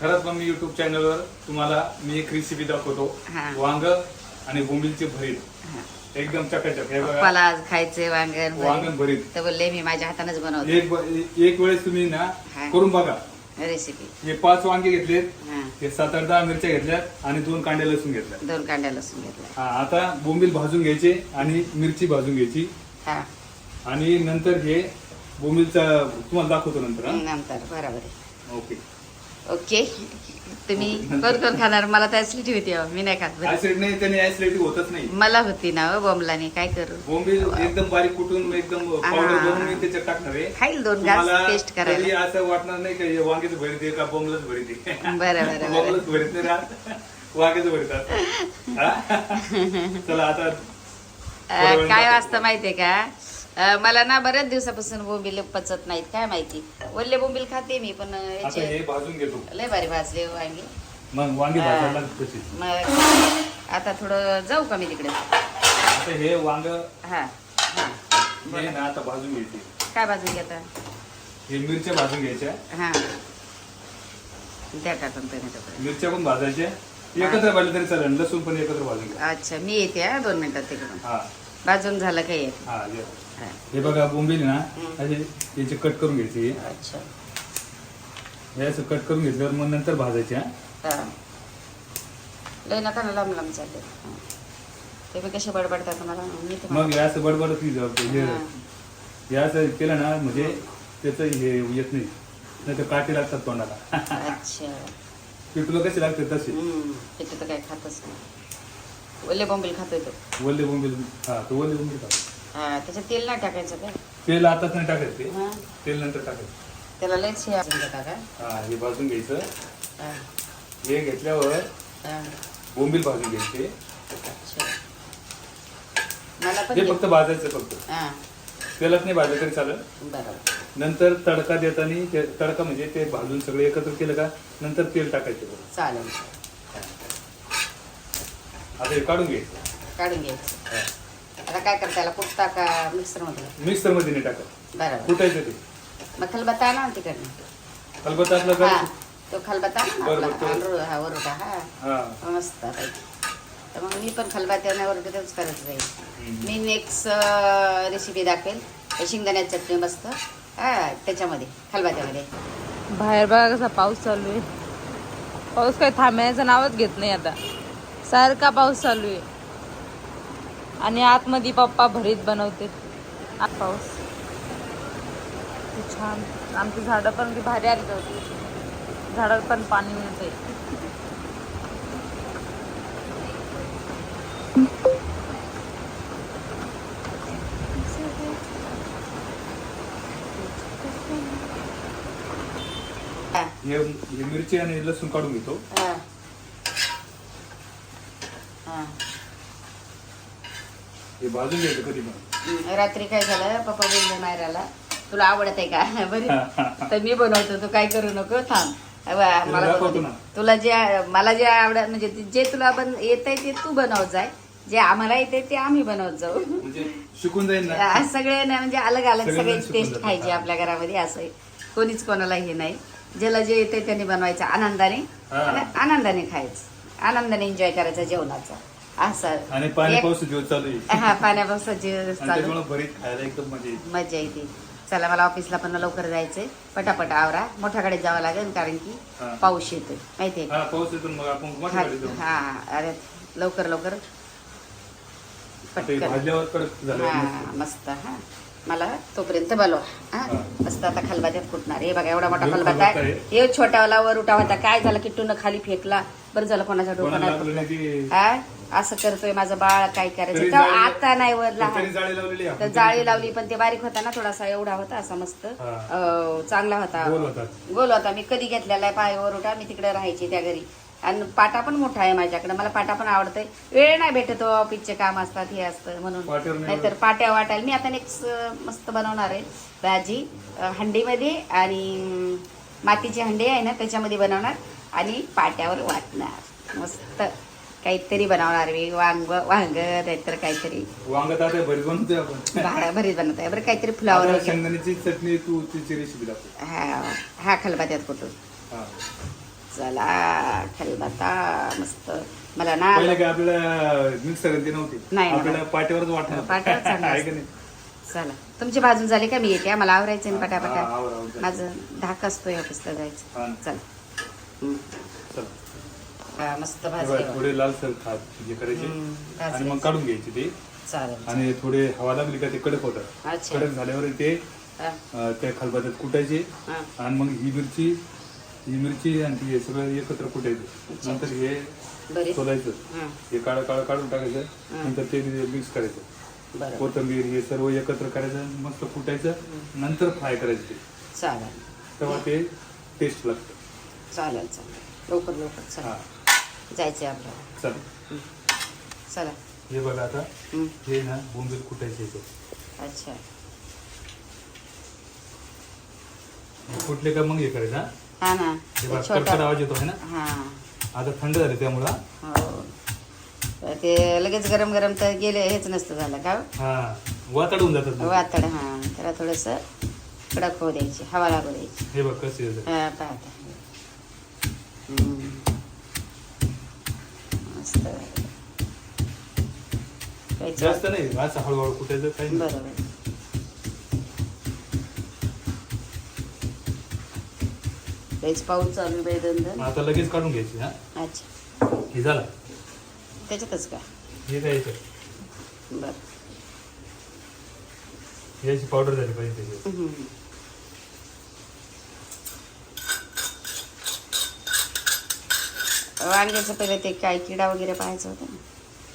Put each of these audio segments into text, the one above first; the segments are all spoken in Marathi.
खरंच मग मी युट्यूब चॅनलवर तुम्हाला मी एक रेसिपी दाखवतो. वांग आणि बोंबीलचे भरीत एकदम चकाचक. हे बघा, मला आज खायचे वांगण भरीत तर बोलले मी माझ्या हातानेच बनवतो. एक वेळेस तुम्ही ना करून बघा रेसिपी. हे 5 वांगे घेतलेत, हे 7-8 मिरच्या घेतल्यात आणि 2 कांड्या लसूण घेतल्या. 2 कांड्या लसूण घेतल्या. आता बोंबील भाजून घ्यायचे आणि मिरची भाजून घ्यायची. आणि नंतर हे बोंबीलचा तुम्हाला दाखवतो नंतर. बरोबर आहे. Okay okay. तुम्ही कोण खाणार? मला तर ऍसिडिटी होती. मी नाही खात. ऍसिड नाही, त्याने ऍसिडिटी होतच नाही. मला होती ना बोंबलाने. काय करू? बोंबील एकदम बारीक कुटून एकदम पावडर बनवून मी त्याच्यात टाकणार आहे. खाईल 2 घास टेस्ट करायला. असं वाटणार नाही का वांग्याचं भरीत आहे का बोंबलच भरीत आहे. बरं बोंबलच भरीत नाही राहत, वांग्याचं भरीत असतं. चला आता काय वाजतं माहितीये का? मला ना बऱ्याच दिवसापासून बोंबील पचत नाहीत. काय माहिती, ओले बोंबील खाते मी पण आता हे भाजून घेतो. लय भारी भाजले वांगे. मग वांगे भाजायला तशी. मग आता थोडं जाऊ का मी तिकडे? आता हे वांग हा हे ना आता भाजून घ्यायचे. काय भाजून घेता? हे मिरच्या भाजून घ्यायच्या. हा द्या टाकून मिरच्या पण भाजायच्या एकत्र भाजले तरी चालेल. लसूण पण एकत्र भाजून घ्या. अच्छा मी येते 2 मिनिटात तिकडून. हा भाजून झालं काही. हा हे बघा बोंबील ना असे याचे कट करून घ्यायचे. अच्छा हे असं कट करून घेतल्यावर मग नंतर भाजायच्या. लय नका ना लांब लांब चालले. ते मी कसे बडबडतात मला. मग हे असं बडबडत हे असं केलं ना म्हणजे त्याचं हे येत नाही तर काटे लागतात तोंडाला. अच्छा ते तुला कसे लागतात तसे. त्याचे तर काय खातच नाही. ओले बोंबील खातोय तो. वल्ले बोंबील. हा तो वल्ले बोंबील खातो. त्याच्यात तेल नाही टाकायचं काय? तेल आताच नाही टाकायचं, तेल नंतर टाकायचं. त्याला लयच हे भाजून घेता का? हा हे भाजून घ्यायचं. हे घेतल्यावर बोंबील भाजून घ्यायचे. अच्छा मला पण हे फक्त भाजायचं फक्त. तेलात नाही भाजलं तरी चालेल. बरोबर. नंतर तडका देताना तडका म्हणजे ते भाजून सगळं एकत्र केलं का नंतर तेल टाकायचं. चालेल. आता हे काढून घ्यायचं. काढून घ्यायचं. आता काय करता? त्याला कुठता का मिक्सर मध्ये? मिक्सर मध्ये नाही टाकत. बरोबर. कुटायचं ते. मग खलबत्ता ना तिकडनं. खलबत्ता असला का? तो खलबत्ता वरुटा. हा मस्त पाहिजे. तर मग मी पण खलबत्त्याने वरुटाच करत जाईल. मी नेक्स्ट रेसिपी दाखवेल. शेंगदाण्याची चटणी मस्त त्याच्यामध्ये खलबत्त्यामध्ये. बाहेर बघा कसा पाऊस चालू आहे. पाऊस काही थांबण्याचं नावच घेत नाही. आता सारखा पाऊस चालू आहे. आणि आतमध्ये पप्पा भरीत बनवते. पाऊस छान. आमची झाडं पण ती भारी आली होती. झाडाला पण पाणी मिळतंय. हे मिरची आणि लसूण काढून घेतो. हे भाजून घ्यायचं कधी पण. रात्री काय झालं, पप्पा बोलले मायराला तुला आवडत आहे का बरी तर मी बनवतो, तू काय करू नको थांब. मला तुला जे मला जे आवडत म्हणजे जे तुला येतंय ते तू बनवत जाय, जे आम्हाला येते ते आम्ही बनवत जाऊ. म्हणजे शिकून जाईल ना सगळे ना. म्हणजे अलग अलग सगळे टेस्ट खायचे आपल्या घरामध्ये. असं कोणीच कोणाला हे नाही. ज्याला जे येते त्याने बनवायचं आनंदाने. आनंदाने खायचं, आनंदाने एन्जॉय करायचा जेवणाचा. असं. आणि पाण्यापासून दिवस चालू आहे. हा पाण्यापासून दिवस चालू. भरीत खायला एकदम मजा येते. चला मला ऑफिसला पण लवकर जायचंय. पटापट आवरा. मोठ्या गाडीत जावं लागेल कारण की पाऊस येतोय माहितीये. पाऊस येतो मग आपण. हा अरे लवकर लवकर पटकन. मस्त. हा मला तोपर्यंत बोलवा. मस्त आता खलबत्त्यात कुटणार. हे बघा एवढा मोठा खलबत्ता आहे. हे छोट्यावाला वरुटा होता. काय झालं किट्टून खाली फेकला. बरं झालं कोणाच्या डोक्याला. असं करतोय माझं बाळ. काय करायचं आता नाही वर लहान तर जाळी लावली पण ते बारीक होता ना थोडासा. एवढा होता असा मस्त चांगला होता. गोल होता. मी कधी घेतलेला आहे पाय वरुटा. मी तिकडे राहायची त्या घरी. आणि पाटा पण मोठा आहे माझ्याकडे. मला पाटा पण आवडतोय. वेळ नाही भेटतो, ऑफिसचे काम असतात हे असतं म्हणून. नाहीतर पाट्या वाटायला मी आता नेक्स्ट मस्त बनवणार आहे भाजी. हंडीमध्ये आणि मातीची हंडी आहे ना त्याच्यामध्ये बनवणार आणि पाट्यावर वाटणार. मस्त काहीतरी बनवणार मी. वांग नाहीतर काहीतरी भरीत बनवतोय आपण. भरीत बनवतोय बरं. काहीतरी फ्लावर शेंगदाण्याची चटणी तू तिची रेसिपी दाखव. हा खलबत्त्यात कुठून चला खलबत्ता मस्त. मला ना पहिले काय आपल्याला मिक्सर ते नव्हती, नाही ना. आपल्याला पाट्यावरच वाटणार पाट्यावरच चालणार. आहे का नाही? चला तुमची भाजून झाली का? मी येते, मला आवरायचं ना हा, पटापटा. आवर, आवर. माझं धाक असतोय ऑफिसला हा. जायचं. चला चला. हा, मस्त हे भाजले. बघा, थोडे लालसर खात जे करायचे आणि मग काढून घ्यायचे ते. चालेल. आणि थोडे हवा लागली का ते कडक होतात. अच्छा. कडक झाल्यावर ते हा, त्या खलबत्त्यात कुटायचे हा. आणि मग ही मिरची आणि हे सगळं एकत्र कुटायचं. नंतर हे बरी. सोलायचं, हा, हे काढं काढून टाकायचं. नंतर ते मिक्स करायचं, बरं. कोथिंबीर हे सर्व एकत्र करायचं, मस्त कुटायचं, नंतर फ्राय करायचं ते. चालेल तेव्हा ते टेस्ट लागतं. चालेल चालेल. लवकर लवकर चला, हा जायचंय आपल्याला. चल. चला. हे बघा आता हं. हे ना बोंबील कुटायचे येतो. अच्छा. कुठले का मग हे करायचं. हा? हा ना, हे बघा छोटा. कडकड आवाज येतो आहे ना. हा, आता थंड झाले त्यामुळं. हो. तर ते लगेच गरम गरम तर गेले हेच नसतं झालं का? हा वातड होऊन जातात. वातड. हा, त्याला थोडंसं कडक होऊ द्यायची, हवा लागू द्यायची. हे बघ कसे येतं. हा, पाहता. मस्त. काही जास्त नाही, असं हळूहळू कुठायचं काही नाही. बरोबर. लईच पाऊस चालू आहे बाई दंदन. आता लगेच काढून घ्यायची. हा अच्छा, हे झालं. त्याच्यातच का? हे काय याच्यात बरं. याची पावडर झाली पाहिजे त्याची. वांग्याचं पहिले ते काय किडा वगैरे पाहायचं होतं ना.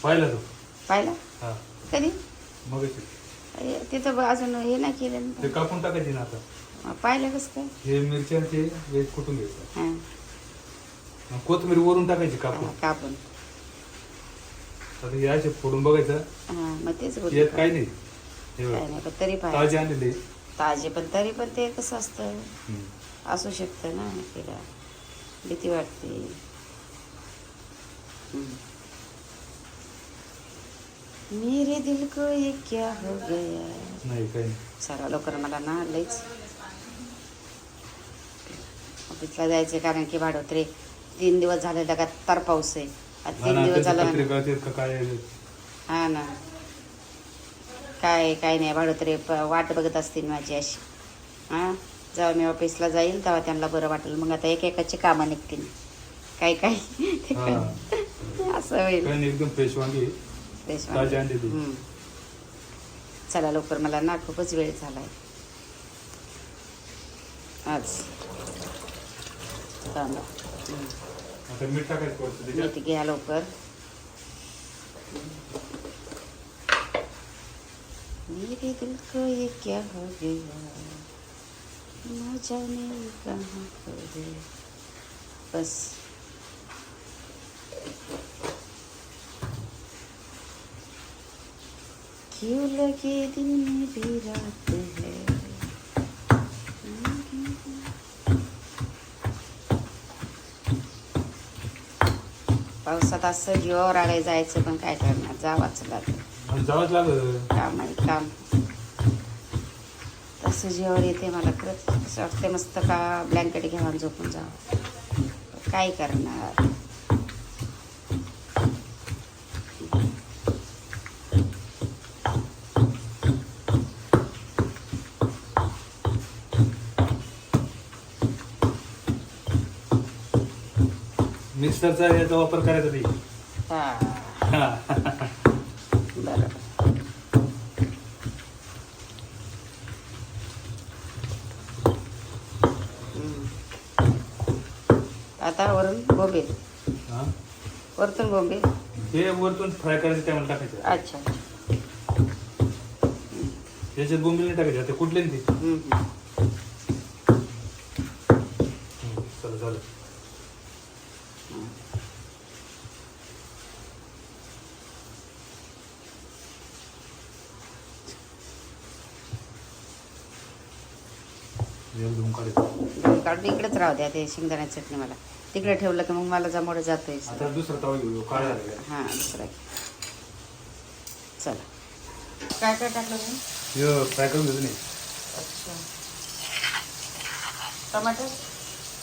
पाहिला तो. पाहिला हा कधी? मग अरे, तिथं अजून हे नाही केलं ते ना. कापून टाकायचे ना. आता पाहिलं कसं काय? हे मिरच्या ते वेज कुटून घ्यायचं. हा, मग कोथिंबीर वरून टाकायची कापून. कापून. आता हे असे फोडून बघायचं. हा, मग तेच बोलले. यात काही नाही. हे काय बघ नाही, पण तरी ताजे पाहिजे आणलेले. ताजे. पण तरी पण ते कसं असतं, हम्म. असू शकतं ना. तिला भीती वाटते. मेरे दिल को ये क्या हो गया. नाही काही नाही. चला लवकर, मला ना लईच ऑफिसला जायचं, कारण की भाडोत्रे 3 दिवस झाले लगातार पाऊस आहे. आता हा 3 ना, दिवस त्याची झाला. पत्रिका ते का काय हा ना, काय नाही. भाडोत्रे वाट बघत असतील माझी अशी. हां, जेव्हा मी ऑफिसला जाईल तेव्हा त्यांना बरं वाटेल. मग आता एकेकाची कामं निघतील. काही ते हा. असं होईल. काही नाही, एकदम फ्रेश वांगी ताजे आणलेली. हम्म. चला लवकर, मला ना खूपच वेळ झालाय आज. थांबा. आता मीठ टाकायचं पडतं त्याच्यात. मीठ घ्या लवकर. मेरे दिल को ये क्या हो गया, न जाने कहाँ खो गए. बस. क्यों लगे दिन में भी रात है. पावसात असं जीवावर आलंय जायचं, पण काय करणार, जावाच लागेल. आणि जावंच लागलं. काम आहे काम. तसं जीवावर येते मला. खरंच असं वाटते मस्त का ब्लँकेट घ्यावं झोपून जावं. काय करणार. मिक्सरचा याचा वापर करायचा ते. हा, बरोबर. आता वरून बोंबील. हा. वरतून बोंबील. ते वरतून फ्राय करायचं त्यामध्ये टाकायचं. अच्छा. त्याच्यात बोंबील नाही टाकायचे. ते कुठले ना ते. चला झालं. धुवून काढायचं. काढून इकडेच राहू द्या. ते शेंगदाण्याची चटणी मला तिकडे ठेवलं की मग मला जमोड जातोय. आता दुसरा तवा घेऊ. काय झालं. हा, दुसरा. चला. काय काय टाकलं तुम्ही? हे फ्राय करून घेतो नाही. अच्छा. टमाटर.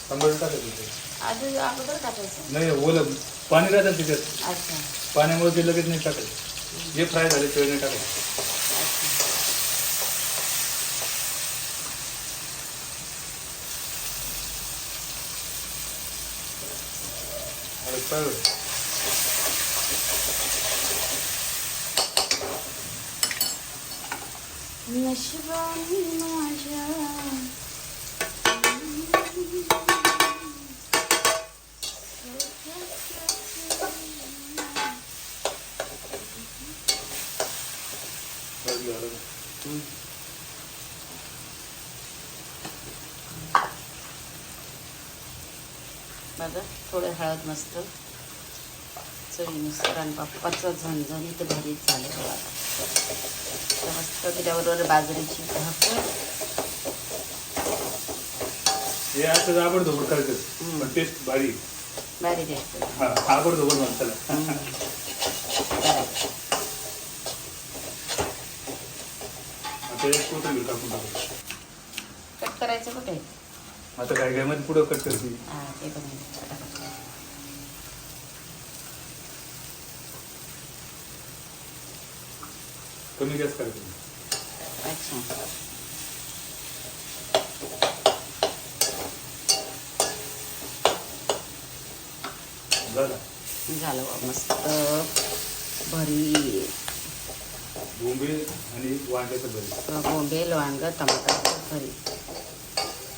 टमाटर टाकायचं. आधी अगोदर टाकायचं. नाही ओलं पाणी राहतं त्याच्यात, अच्छा पाण्यामुळे ते लगेच नाही टाकायचं. जे फ्राय झाले ते नाही टाकायचं. अच्छा. आणि फ्राय होईल. नशिबाने माझ्या बघा थोडं हळद मस्त चवीनुसार आणि पप्पाचं झणझणीत भरीत झालं बघा. तर मस्त त्याच्याबरोबर बाजरीची भाकर. हे असं आबडधोबड करायचं पण टेस्ट भारी. भारी द्यायचं. हा आबडधोबड मसाला. आता एक कोथिंबीर टाकून टाकू. कट करायचं कुठे? आता काय काय मध्ये पुढं कट करते. हा ते पण आहे. पटापट. कमी गॅस करायचं. अच्छा झालं. झालं बा मस्त भरी. बोंबील आणि वांग्याचं भरीत. बोंबील वांग टमाटर भरी.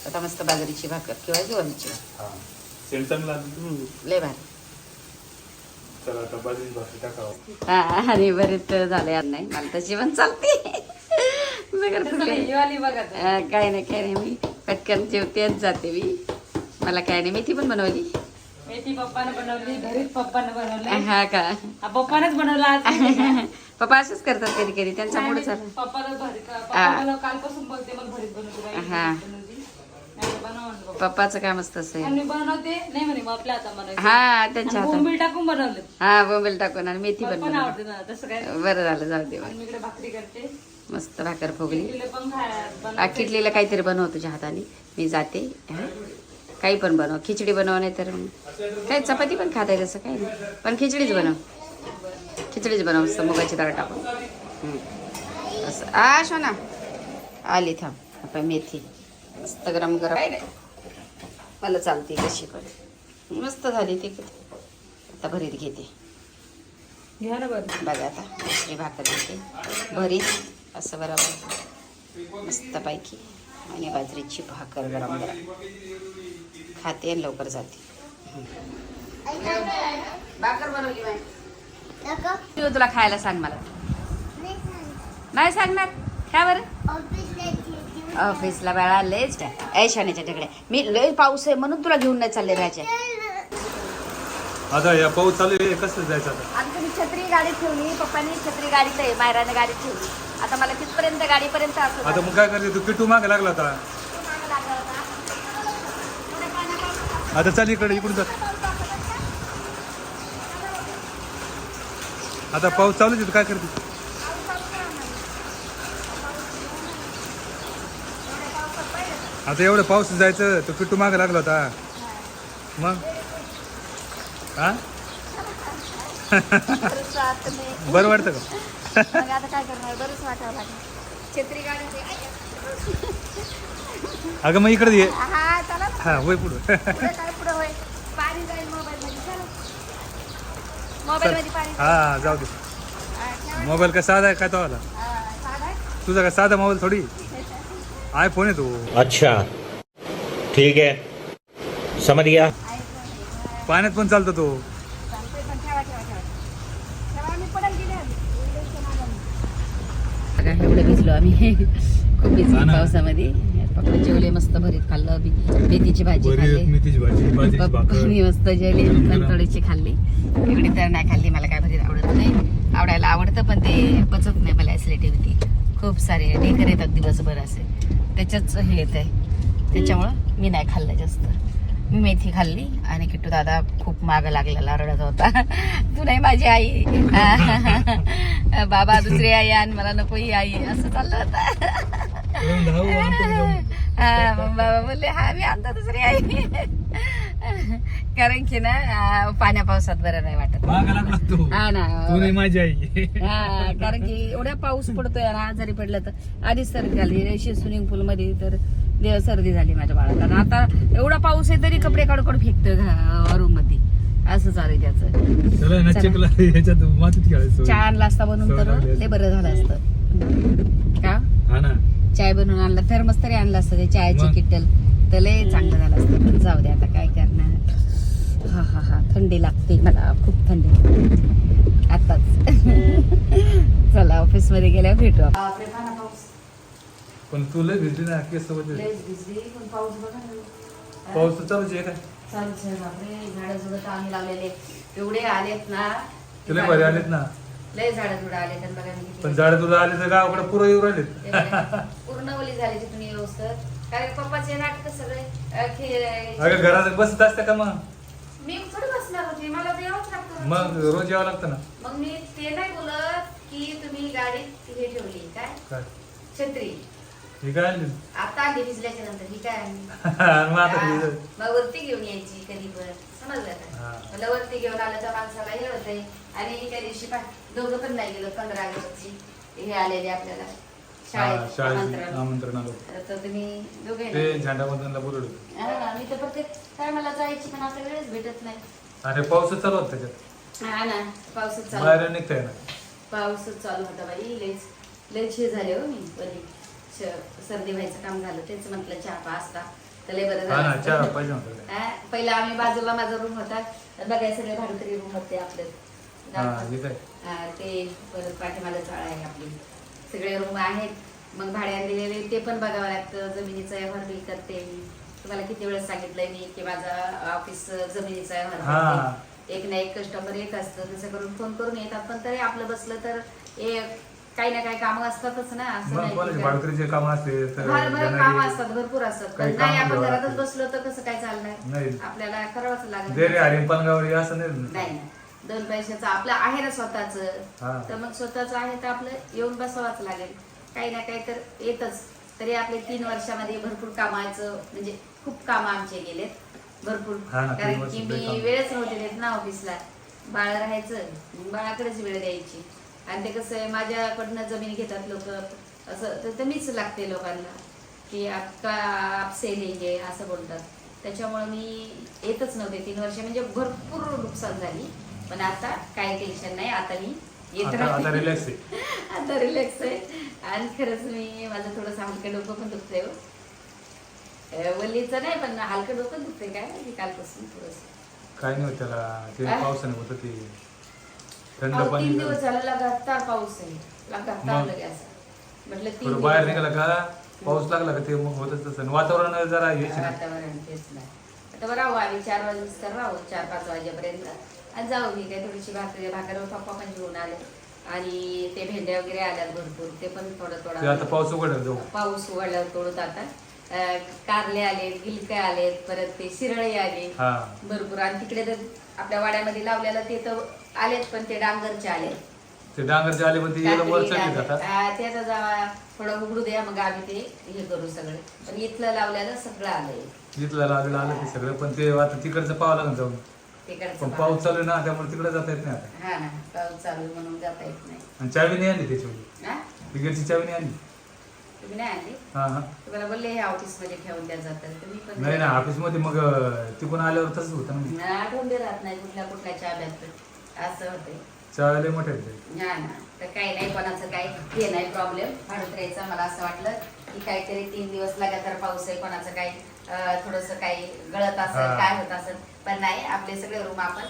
आता मस्त बाजरीची भाकर किंवा ज्वारीची. हा सेंट चांगला आलं. लय भारी. चला आता बाजरीची भाकरी टाकावं. हा आणि बरेच झाले नाही मला तर जेवण चालते. काय नाही काय नाही मी पटकन जेवते आणि जाते मी. मला काय नाही मेथी पण बनवली. मेथी पप्पाने बनवली, भरीत पप्पाने बनवले. हा का पप्पानेच बनवला आज. पप्पा असंच करतात कधी कधी त्यांचा मूड झाला. पप्पाला भरीत पप्पा मला कालपासून बोलते मला भरीत बनवते. हा. पप्पाचं काम असतं असं आहे. मी बनवते नाही म्हणे मग आपल्या हातात बनवते. हा त्यांच्या हातात. बोंबील टाकून बनवले. हा बोंबील टाकून आणि मेथी पण पण बनवली. आवडते ना तसं काय. बरं झालं जाऊ दे. आणि मी इकडे भाकरी करते. मस्त भाकर फोगली. तिला पण खायला किटलीला काहीतरी बनव तुझ्या हाताने. मी जाते. हा? काही पण बनव. खिचडी बनव नाही तर काही चपाती पण खाता येईल तसं काही नाही. पण खिचडीच बनव. खिचडीच बनव मस्त मुगाची डाळ टाकून. असं आ शोना आली थांब. आपण मेथी मस्त गरम गरम. काय नाही मला चालते कशी पण. मस्त झाली ती. आता भरीत घेते. घ्या ना बरं. बघा आता दुसरी भाकर घेते भरीत असं बरोबर मस्तपैकी. आणि बाजरीची भाकर गरम गरम खाते आणि लवकर जाते. भाकर बनवली बाई. तुला खायला सांग मला. नाही सांगणार काय बरं. ऑफिसला वेळा लयच काय शाण्याच्या तिकडे मी लय पाऊस आहे म्हणून तुला घेऊन नाही चालले राजा. आता या पाऊस चालू आहे कसं जायचं आता. आता मी छत्री गाडीत ठेवली. पप्पानी छत्री गाडीत आहे. मायराने गाडीत ठेवली. आता मला तिथपर्यंत गाडीपर्यंत असं आता मग काय करते तू किटू मागे लागला होता. आता चाल इकडे इकडून जा. आता पाऊस चालूच आहे तू काय करते. आता एवढं पाऊस जायचं तो किट्टू मागे लागला होता मग. हा बरं वाटतं का. आता काय करणार बरंच वाटावं लागेल. छत्री गाडी अगं मग इकडे ये. हा चला हा होय पुढं. पुढे काय पुढे होय. पाणी जाईल मोबाईल मध्ये. चला मोबाईल मध्ये पाणी. हा जाऊ दे. मोबाईल का साधा आहे काय तो आला. साधा तुझा का साधा मोबाईल थोडी आयफोन आहे तो. अच्छा ठीक है समझ गया. पाण्यात पण चालतो तो. चालतोय पण ठेवा ठेवा ठेवा ठेवा. मी पडेल गेले. एवढं भिजलो आम्ही. खूप भिजलो पावसामध्ये. पप्पा जेवले मस्त भरीत खाल्लं. मेथीची भाजी खाल्ली. मेथीची भाजी पप्पानी मस्त जेवले. नंतोडीची खाल्ली. इकडे तर नाही खाल्ली. मला काय भरीत आवडत नाही. आवडायला आवडतं पण ते पचत नाही मला. ऍसिडिटी होती. खूप सारे ढेकर येतात दिवसभर असे त्याच्याच हे येत आहे. त्याच्यामुळं मी नाही खाल्लं जास्त. मी मेथी खाल्ली आणि किट्टू दादा खूप मागं लागलेला रडत होता. तू नाही माझी आई. बाबा दुसरी आई आणि मला नको ही आई असं चाललं होतं. मग बाबा बोलले हा मी आणतो दुसरी आई. कारण की ना पाण्या पावसात बरं नाही वाटत. मागा लागला तू हा ना. तू नाही माझी आई. हा, कारण की एवढ्या पाऊस पडतोय ना, आजारी पडलं तर आधीच सर्दी झाली स्विमिंग पूल मध्ये, तर सर्दी झाली माझ्या बाळाला. आणि आता एवढा पाऊस आहे तरी कपडे काढून फेकतोय रूम मध्ये, असं चालू आहे त्याचं. चला ना चिखला ह्याच्यात मातीत खेळायचं. चहा आणला असता बनवून तर लय बरं झालं असतं का. हा ना. चाय बनवून आणला, थर्मस तरी आणलं असतं ते चायची किटल, तर लय चांगलं झालं असतं. पण जाऊ दे आता काय करणार. हा हा हा, थंडी लागते मला, खूप थंडी लागते आताच. चला ऑफिस मध्ये गेल्यावर भेटू आपण. पण तू लय भिजली ना केस मध्ये. पाऊस बघा ना. पाऊस तर चालूच आहे काय. चालूच आहे बापरे. झाडं झुडं आम्ही लावलेले एवढे आलेत ना, तुला बरे आलेत ना. लय झाडं झुडं आले तर बघा मी पण झाडं तुला आले तर गावाकडे पुरं येऊ राहिलेत. पूर्ण ओली झाली तुम्ही व्यवस्थित. कारण पप्पाचे नाटक सगळे अगं घरात बसत असते का मग. मी थोडी बसणार होती, मला तर यावंच लागतं. मग रोज यावं लागतं ना. मग मी ते नाही बोलत की तुम्ही गाडीत हे ठेवली काय छत्री. हे काय आणली. आता आणली भिजल्याच्या नंतर ही काय आणली. मग आता हा, भिजत. मग वरती घेऊन यायची कधी पण, समजलं का. मला वरती घेऊन आलं तर माणसाला हे होतंय. आणि त्या दिवशी दोघं पण नाही गेलो, 15 ऑगस्टची हे आलेले आपल्याला शाळेत आमंत्रण आलं. तर तुम्ही दोघे ते झेंडावंदनला बोलवलं. मी तर प्रत्येक काय मला जायची, पण आता वेळच भेटत नाही. अरे पाऊसच चालू होता त्याच्यात. हा ना, पाऊसच चालू. बाहेर निघताय ना. पाऊसच चालू होता बाई. लयच हे झाले हो मी बरी. सर्दी व्हायचं काम झालं, तेच म्हटलं चहा पास्ता तर लय बरं हा ना, चहा झालं. पाहिजे होता. पहिला आम्ही बाजूला माझा रूम होता, बघाय सगळे भाडोत्री रूम होते आपले. ते परत पाठीमाला चाळ आहे आपली, सगळे रूम आहेत. मग भाड्याने दिलेले ते पण बघावं लागतं. जमिनीचा व्यवहार बिल करते मी. तुम्हाला किती वेळेस सांगितलंय मी की माझा ऑफिस जमिनीचा व्यवहार करते. एक ना एक कस्टमर एक असतं, तसं करून फोन करून येतात. पण तरी आपलं बसलं तर काही ना काही कामं असतातच ना. असं भाडोत्रीचे काम असते, काम असतात, भरपूर असतात. पण नाही आपण घरातच बसलो तर कसं काय चालणार, आपल्याला करावंच लागेल. असं नाही, 2 पैशाचं आपलं आहे ना स्वतःच, तर मग स्वतःच आहे तर आपलं येऊन बसावंच लागेल. काही ना काही तर येतच. तरी आपले 3 वर्षामध्ये भरपूर कामाचं, म्हणजे खूप काम आमचे गेलेत भरपूर. कारण की मी वेळच नव्हते देत ना ऑफिसला. बाळ राहायचं, बाळाकडेच वेळ द्यायची. आणि ते कसं आहे, माझ्याकडनं जमीन घेतात लोक, असं तर मीच लागते लोकांना की आपसे लेंगे असं बोलतात. त्याच्यामुळे मी येतच नव्हते 3 वर्ष. म्हणजे भरपूर नुकसान झाली. पण आता काही टेन्शन नाही, आता मी येत आता रिलॅक्स आहे. आता रिलॅक्स आहे. आणि खरंच मी माझं थोडंसं हलकं डोकं पण दुखतंय हो. वल्लीचं नाही, पण हलकं डोकं दुखतंय काय माहिती कालपासून थोडंसं. काय नाही होत त्याला, ते पावसाने होतं ते थंड 3 दिवस झाला लगातार पाऊस आहे, लगातार लगे असं. म्हटलं 3 दिवस बाहेर निघाला का पाऊस लागला का ते मग होतच तसं. वातावरण जरा हेच नाही. वातावरण तेच नाही. आता बरं राहू आम्ही 4 वाजेपर्यंत राहू, 4-5 वाजेपर्यंत. आणि जाऊ मी काय थोडीशी भाकर पप्पा पण घेऊन आले. आणि ते भेंड्या वगैरे आल्यात भरपूर, ते पण थोडं आता पाऊस उघडला जाऊ. पाऊस उघडल्यावर तोडत. आता कारले आलेत, गिलके आलेत, परत ते शिरळे आले भरपूर. आणि तिकडे तर आपल्या वाड्यामध्ये लावलेलं ते तर आलेत, पण ते डांगरचे आले. ते डांगरचे आले पण ते वर चढले जातात. ते आता जावा थोडं उघडू द्या, मग आम्ही ते हे करू सगळं. पण इथलं लावलेलं सगळं आलंय. इथलं लावलेलं आलं ते सगळं, पण ते आता तिकडचं पाहावं लागेल जाऊन. पण पाऊस चालू आहे ना, त्यामुळे तिकडे जाता येत नाही आता. हा ना, पाऊस चालू म्हणून जाता येत नाही. आणि चावी नाही आणली त्याच्यावर, तिकडची चावी नाही आणली. तुम्ही नाही आणली? तुम्हाला बोलले हे ऑफिस मध्ये ठेवून द्या जातात, तुम्ही पण नाही ना. ऑफिस मध्ये मग तिकडून आल्यावर तसंच होतं ना. आठवून दे राहत नाही कुठल्या चाब्यात, असं होतंय. चावी मोठे हा ना. तर काही नाही, कोणाचं काही हे नाही प्रॉब्लेम भाडोत्र्याचा. मला असं वाटलं की काहीतरी 3 दिवस लगातार पाऊस आहे, कोणाचं काही थोडस काही गळत असेल, काय होत असेल. पण नाही, आपले सगळे रूम आपण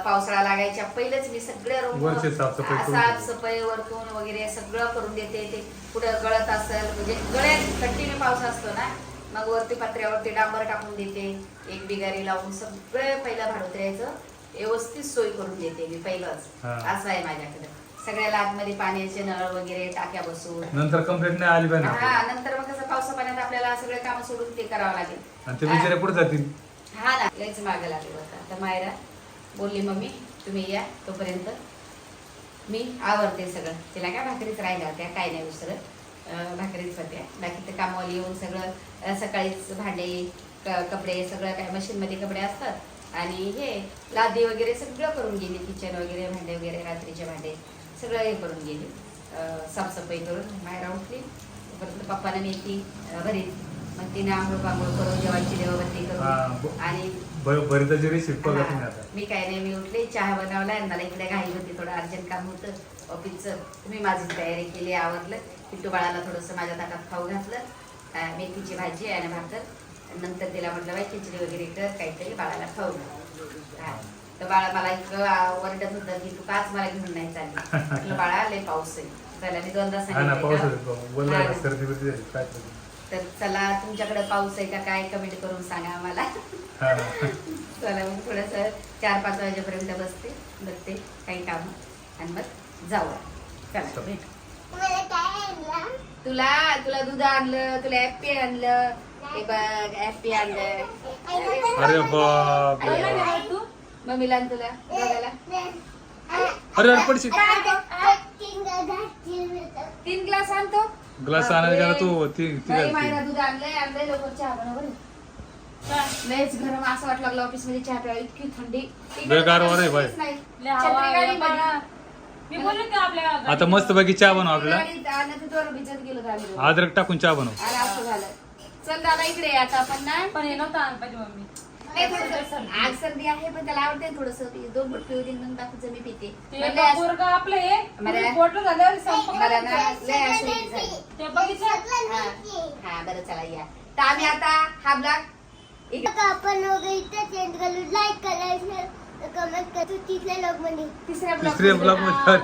पावसाळा लागायच्या पहिलेच मी सगळे रूम साफसफाई वरतून वगैरे सगळं करून देते. ते पुढं गळत असेल, म्हणजे गळ्यात कंटिन्यू पाऊस असतो ना, मग वरती पत्र्यावरती डांबर टाकून देते, एक बिगारी लावून सगळं पहिला भाडोत्र्याचं व्यवस्थित सोय करून देते मी पहिलंच. असं आहे माझ्याकडे. सगळ्याला आतमध्ये पाण्याचे नळ वगैरे टाक्या बसून. नंतर कंप्लेंट नाही आली पाहिजे. हा, नंतर मग कसं पावसा पाण्यात आपल्याला सगळे काम सोडून ते करावं लागेल. आणि ते बिचारे पुढे जातील. हा ना, लयच मागं लागलं होतं. आता मायरा बोलली मम्मी तुम्ही या, तोपर्यंत मी आवरते सगळं. तिला काय भाकरीच राहिल्या होत्या, काय नाही दुसरं, भाकरीच होत्या. बाकी ते कामवाली येऊन सगळं सकाळीच भांडे कपडे सगळं काय मशीन मध्ये कपडे असतात आणि हे लादी वगैरे सगळं करून गेली. किचन वगैरे भांडे वगैरे रात्रीचे भांडे सगळं हे करून गेली. साफसफाई करून मायरा उठली. परत पप्पाने मेथी भरीत मग तिने आंघोळ पांघोळ करून जेवायची देवबत्ती करून आणि भरताची रेसिपी बघा तुम्ही आता. मी काय नाही, मी उठले चहा बनवला आणि मला इकडे घाई होती, थोडं अर्जंट काम होतं ऑफिसचं. मी माझी तयारी केली, आवरलं. पिट्टू बाळाला थोडंसं माझ्या ताटात खाऊ घातलं, मेथीची भाजी आणि भाकर. नंतर तिला म्हटलं बाई खिचडी वगैरे कर काहीतरी बाळाला खाऊ घाल. तर बाळा मला इतकं ओरडत होतं की तू काच मला घेऊन नाही चालली. म्हटलं बाळा लय पाऊस आहे. चला मी दोनदा सांगितलं. तर चला तुमच्याकडे पाऊस आहे का काय कमेंट करून सांगा आम्हाला. चला मग थोडस 4-5 वाजेपर्यंत बघते काही काम आणि मग जाऊ. चला भेट. तुला दूध आणलं, तुला ऍपी आणलं, हे बघ ऍपी आणलं. अरे बाप तू मम्मीला आणि तुला बघायला अरे पडशी 3 ग्लास आणतो. ग्लास आणायला गेला तू मायरा दूध आणलंय लवकर चहा बनव. लयच गरम असं वाटलं लागलं ऑफिस मध्ये चहा प्यायला. इतकी थंडी आता मस्त पैकी चहा बनव आपल्याला. भिजत गेलो अद्रक टाकून चहा बनव. असं झालं. चल दादा इकडे आता आपण ना पण हे नव्हतं आणलं पाहिजे मम्मी. आज सर्दी आहे पण त्याला आवडते थोडस. 2 बोट पिऊ दे मग बाकीचं मी पिते. आपलं हे बोटं झाल्यावर संपलं. मला ना लय acidity झाली. ते बघितलं हा बरं चला या. तर आम्ही आता हा ब्लॉग आपण वगैरे चेंज करू, लाईक करा, कमेंट करा. तिसऱ्या ब्लॉग मध्ये तिसऱ्या तिसऱ्या ब्लॉग मध्ये